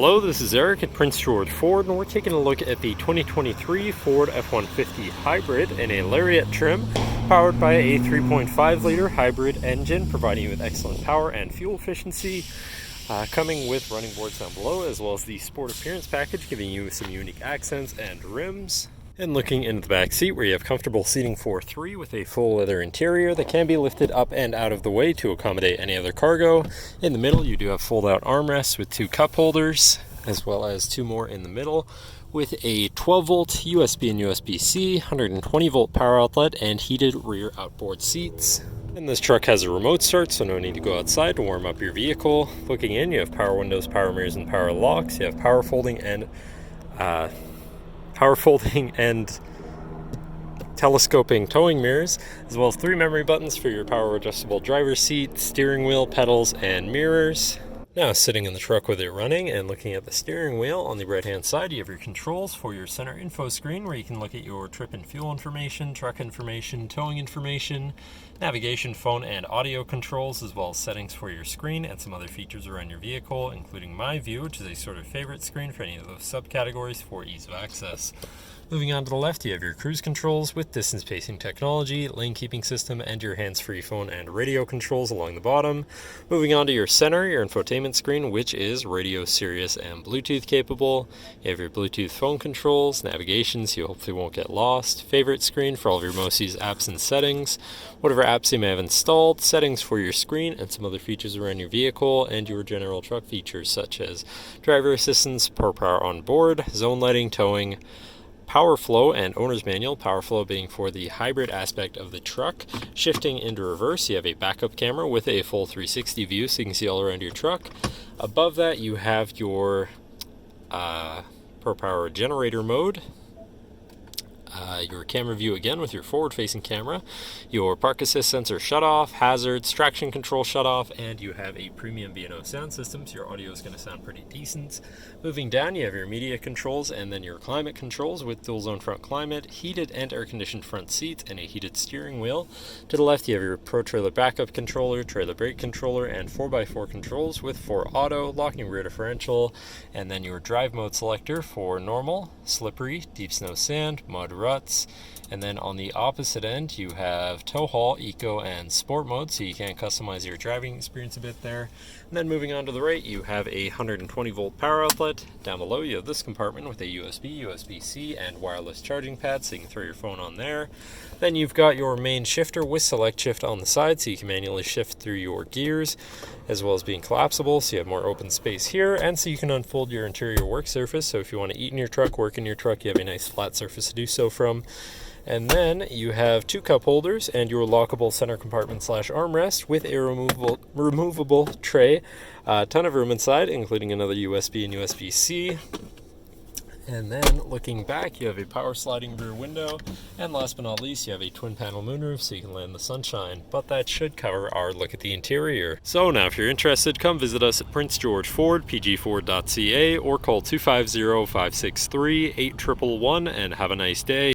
Hello, this is Eric at Prince George Ford, and we're taking a look at the 2023 Ford F-150 Hybrid in a Lariat trim, powered by a 3.5-liter hybrid engine, providing you with excellent power and fuel efficiency, coming with running boards down below, as well as the Sport Appearance package, giving you some unique accents and rims. And looking into the back seat, where you have comfortable seating for three with a full leather interior that can be lifted up and out of the way to accommodate any other cargo. In the middle, you do have fold-out armrests with two cup holders, as well as two more in the middle, with a 12-volt USB and USB-C, 120-volt power outlet, and heated rear outboard seats. And this truck has a remote start, so no need to go outside to warm up your vehicle. Looking in, you have power windows, power mirrors, and power locks. You have power folding and telescoping towing mirrors, as well as three memory buttons for your power adjustable driver's seat, steering wheel, pedals, and mirrors. Now, sitting in the truck with it running and looking at the steering wheel, on the right hand side you have your controls for your center info screen, where you can look at your trip and fuel information, truck information, towing information, navigation, phone, and audio controls, as well as settings for your screen and some other features around your vehicle, including My View, which is a sort of favorite screen for any of those subcategories for ease of access. Moving on to the left, you have your cruise controls with distance pacing technology, lane keeping system, and your hands-free phone and radio controls along the bottom. Moving on to your center, your infotainment screen, which is radio, Sirius, and Bluetooth capable. You have your Bluetooth phone controls, navigation, so you hopefully won't get lost, favorite screen for all of your most used apps and settings, whatever apps you may have installed, settings for your screen, and some other features around your vehicle, and your general truck features such as driver assistance, power on board, zone lighting, towing, power flow, and owner's manual. Power flow being for the hybrid aspect of the truck. Shifting into reverse, you have a backup camera with a full 360 view, so you can see all around your truck. Above that, you have your Pro Power generator mode. Your camera view again with your forward-facing camera, your park assist sensor shutoff, hazards, traction control shutoff, and you have a premium B&O sound system, so your audio is going to sound pretty decent. Moving down, you have your media controls and then your climate controls with dual zone front climate, heated and air-conditioned front seats, and a heated steering wheel. To the left, you have your Pro Trailer backup controller, trailer brake controller, and 4x4 controls with 4 auto, locking rear differential, and then your drive mode selector for normal, slippery, deep snow sand, mud, ruts. And then on the opposite end, you have tow haul, eco, and sport mode, so you can customize your driving experience a bit there. And then moving on to the right, you have a 120-volt power outlet. Down below, you have this compartment with a USB, USB-C, and wireless charging pad, so you can throw your phone on there. Then you've got your main shifter with select shift on the side, so you can manually shift through your gears, as well as being collapsible, so you have more open space here, and so you can unfold your interior work surface. So if you want to eat in your truck, work in your truck, you have a nice flat surface to do so from. And then you have two cup holders and your lockable center compartment / armrest with a removable tray. A ton of room inside, including another USB and USB-C. And then looking back, you have a power sliding rear window. And last but not least, you have a twin panel moonroof, so you can land in the sunshine. But that should cover our look at the interior. So now if you're interested, come visit us at Prince George Ford, pgford.ca, or call 250-563-8111 and have a nice day.